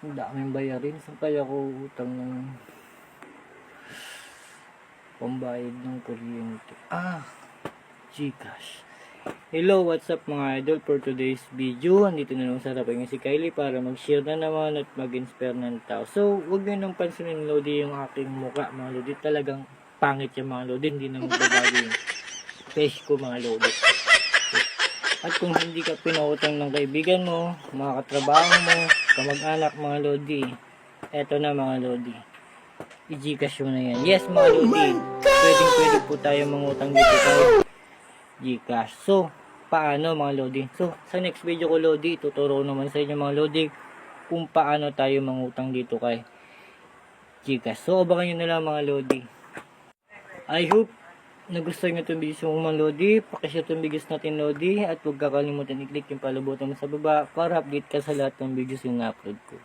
Ang daming bayarin. Saan kaya ko utang ng pambayad ng kuryente? Gcash. Hello, what's up mga idol? For today's video, andito na lang sa harapan si Kylie para mag-share na naman at mag-inspire ng tao. So, huwag nyo nang pansinin Lodi yung aking mukha mga Lodi. Talagang pangit yung mga Lodi. Hindi na magbabago yung face ko mga Lodi. At kung hindi ka pinautang ng kaibigan mo, mga katrabaho mo, kamag-anak mga Lodi, eto na mga Lodi, i-Gcash mo na yan. Yes mga Lodi, pwede po tayo mangutang dito kay Gcash. So, paano mga Lodi? So, sa next video ko Lodi, tuturo naman sa inyo mga Lodi kung paano tayo mangutang dito kay Gcash. So, abangan nyo na lang mga Lodi. I hope nagustuhan nyo itong video mga Lodi. Pakishare itong videos natin Lodi. At huwag kakalimutan i-click yung palabutan mo sa baba para update ka sa lahat ng videos yung na-upload ko.